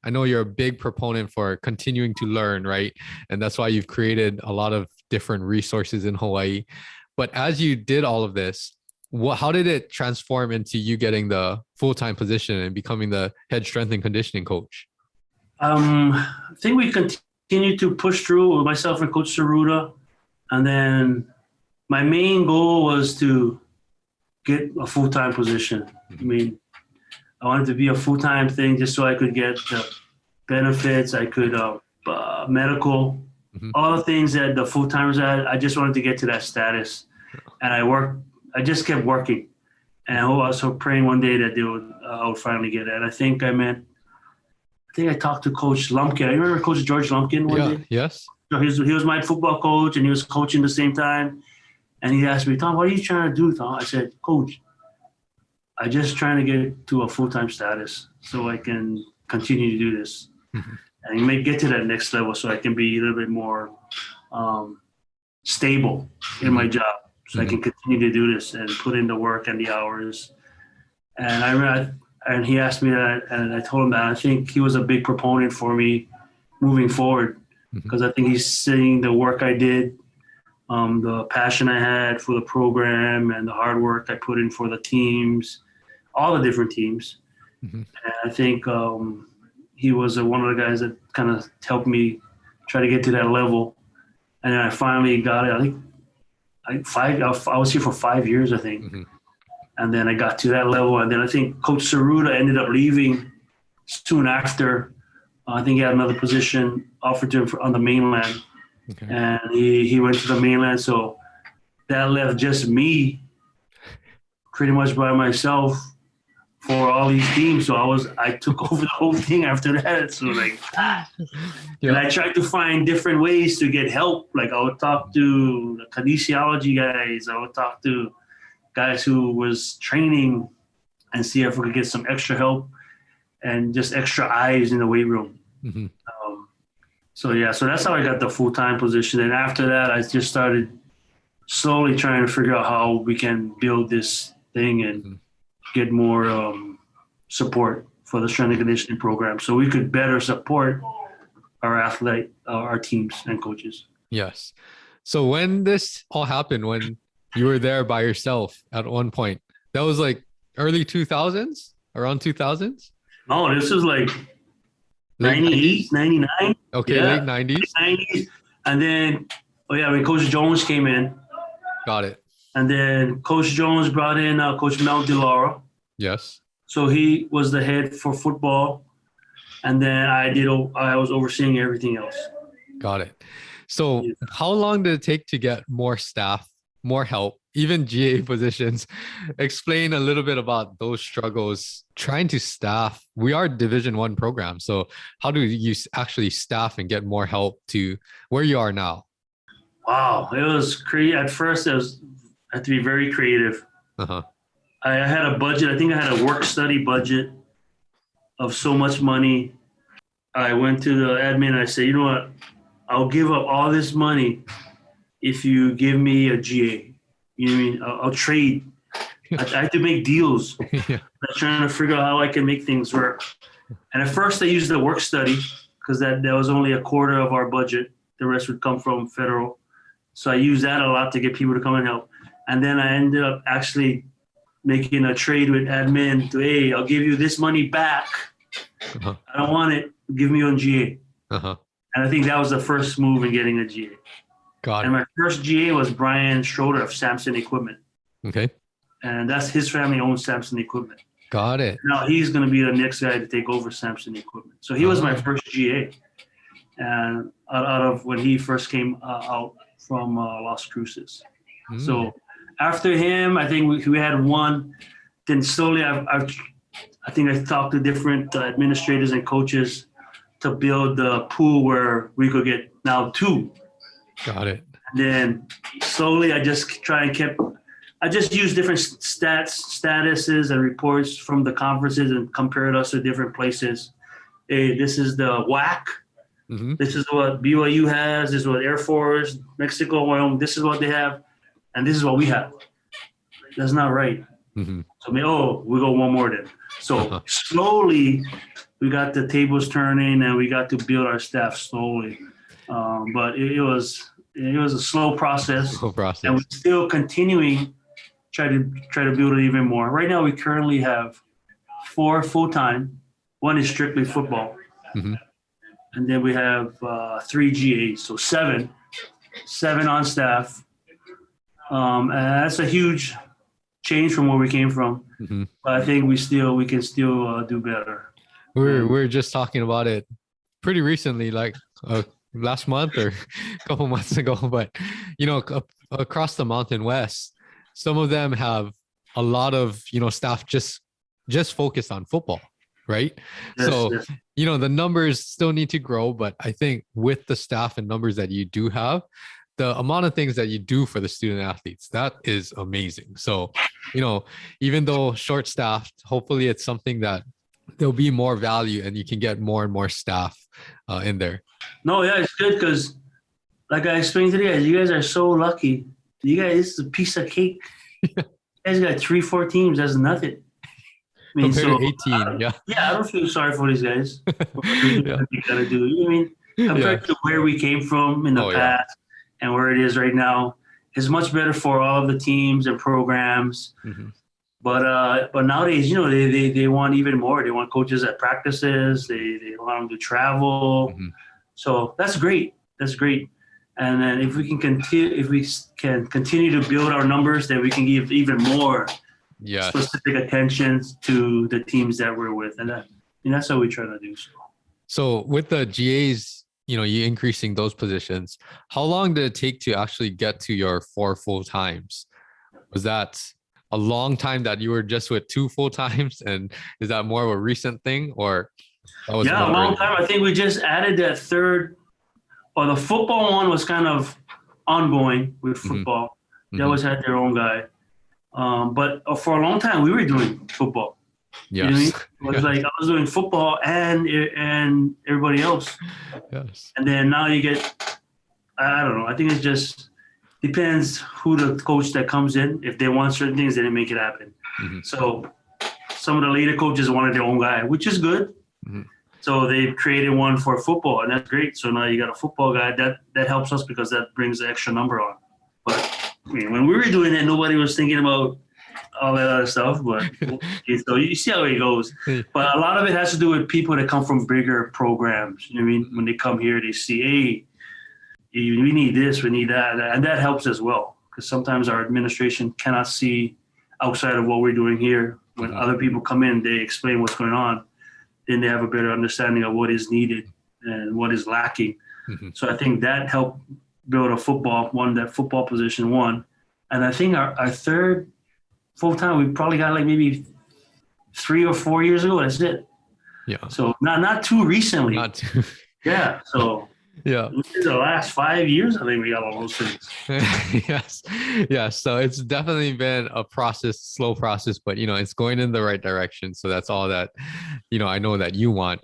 I know you're a big proponent for continuing to learn, right? And that's why you've created a lot of different resources in Hawaii. But as you did all of this, how did it transform into you getting the full-time position and becoming the head strength and conditioning coach? I think we continued to push through with myself and Coach Saruda. And then my main goal was to get a full-time position. I mean, I wanted to be a full-time thing just so I could get the benefits. I could, medical, all the things that the full-timers had. I just wanted to get to that status. And I just kept working. And I was praying one day that I would finally get it. And I think I talked to Coach Lumpkin. I remember Coach George Lumpkin one day. Yes. So he was my football coach, and he was coaching the same time. And he asked me, Tom, what are you trying to do, Tom? I said, Coach, I'm just trying to get to a full-time status so I can continue to do this. And may get to that next level so I can be a little bit more stable in my job. So I can continue to do this and put in the work and the hours. And he asked me that, and I told him that I think he was a big proponent for me moving forward, because I think he's seeing the work I did, the passion I had for the program, and the hard work I put in for the teams, all the different teams. And I think he was one of the guys that kind of helped me try to get to that level. And then I finally got it. I think I was here for 5 years, I think. And then I got to that level. And then I think Coach Saruda ended up leaving soon after. I think he had another position offered to him on the mainland. And he went to the mainland. So that left just me pretty much by myself for all these teams. So I took over the whole thing after that. So and I tried to find different ways to get help. Like I would talk to the kinesiology guys. I would talk to guys who was training and see if we could get some extra help and just extra eyes in the weight room. So that's how I got the full-time position. And after that, I just started slowly trying to figure out how we can build this thing and get more support for the strength and conditioning program so we could better support our teams and coaches. Yes. So when this all happened, when you were there by yourself at one point, that was like early 2000s, around 2000s? No, this was like 98, 99. Okay, late 90s. 90s. And then, when Coach Jones came in. Got it. And then Coach Jones brought in Coach Mel DeLaura. Yes. So he was the head for football. And then I was overseeing everything else. Got it. So how long did it take to get more staff, more help, even GA positions? Explain a little bit about those struggles trying to staff. We are Division I program. So how do you actually staff and get more help to where you are now? Wow. It was at first, I had to be very creative. I had a budget. I think I had a work study budget of so much money. I went to the admin and I said, you know what? I'll give up all this money if you give me a GA. You know what I mean? I'll trade. I had to make deals. I'm trying to figure out how I can make things work. And at first I used the work study because that was only a quarter of our budget. The rest would come from federal. So I used that a lot to get people to come and help. And then I ended up actually making a trade with admin to, hey, I'll give you this money back. I don't want it. Give me on GA. And I think that was the first move in getting a GA. Got it. And my first GA was Brian Schroeder of Samson Equipment. Okay. And that's his family owns Samson Equipment. Got it. Now he's going to be the next guy to take over Samson Equipment. So he was my first GA. And out of when he first came out from Las Cruces. So after him, I think we had one. Then slowly, I think I talked to different administrators and coaches to build the pool where we could get now 2. Got it. And then slowly, I just use different statuses and reports from the conferences and compared us to different places. Hey, this is the WAC. This is what BYU has. This is what Air Force, Mexico, Wyoming. This is what they have, and this is what we have. That's not right. So we go one more then. So slowly, we got the tables turning and we got to build our staff slowly. But it was a slow process. And we're still continuing try to build it even more. Right now, we currently have 4 full-time. One is strictly football. Mm-hmm. And then we have 3 GAs, so 7 on staff. And that's a huge change from where we came from. Mm-hmm. But I think we can still do better. We're just talking about it pretty recently, like last month or a couple months ago. But across the Mountain West, some of them have a lot of staff just focused on football, right? Yes, so yes. The numbers still need to grow, but I think with the staff and numbers that you do have, the amount of things that you do for the student athletes, that is amazing. So, even though short staffed, hopefully it's something that there'll be more value and you can get more and more staff in there. No, yeah, it's good because like I explained to you guys, you guys are so lucky. You guys, it's a piece of cake. You guys got 3-4 teams. That's nothing. I mean, compared to 18, yeah, I don't feel sorry for these guys. Yeah. You gotta do. I mean, compared to where we came from in the past and where it is right now, it's much better for all of the teams and programs. Mm-hmm. But nowadays, they want even more. They want coaches at practices. They want them to travel. Mm-hmm. So that's great. That's great. And then if we can continue to build our numbers, then we can give even more specific attention to the teams that we're with, and that's what we try to do. So with the GAs, you increasing those positions, how long did it take to actually get to your 4 full times? Was that a long time that you were just with 2 full times, and is that more of a recent thing, or that was a long time? I think we just added that third. Well, the football one was kind of ongoing with football. Mm-hmm. They always had their own guy. But for a long time, we were doing football. Yes. You know what I mean? It was like I was doing football and everybody else. Yes. And then now you get, I don't know. I think it just depends who the coach that comes in. If they want certain things, they didn't make it happen. Mm-hmm. So some of the later coaches wanted their own guy, which is good. Mm-hmm. So they created one for football, and that's great. So now you got a football guy. That helps us because that brings the extra number on. But I mean, when we were doing it, nobody was thinking about all that other stuff. But so you see how it goes. But a lot of it has to do with people that come from bigger programs. You know what I mean? When they come here, they see, hey, we need this, we need that, and that helps as well. Because sometimes our administration cannot see outside of what we're doing here. When other people come in, they explain what's going on. Then they have a better understanding of what is needed and what is lacking. Mm-hmm. So I think that helped build that football position one. And I think our third full-time, we probably got like maybe 3 or 4 years ago. That's it. Yeah. So not too recently. Not too. Yeah. So yeah. Within the last 5 years, I think we got all those things. Yes. Yeah. So it's definitely been a slow process, but it's going in the right direction. So that's all that, I know that you want.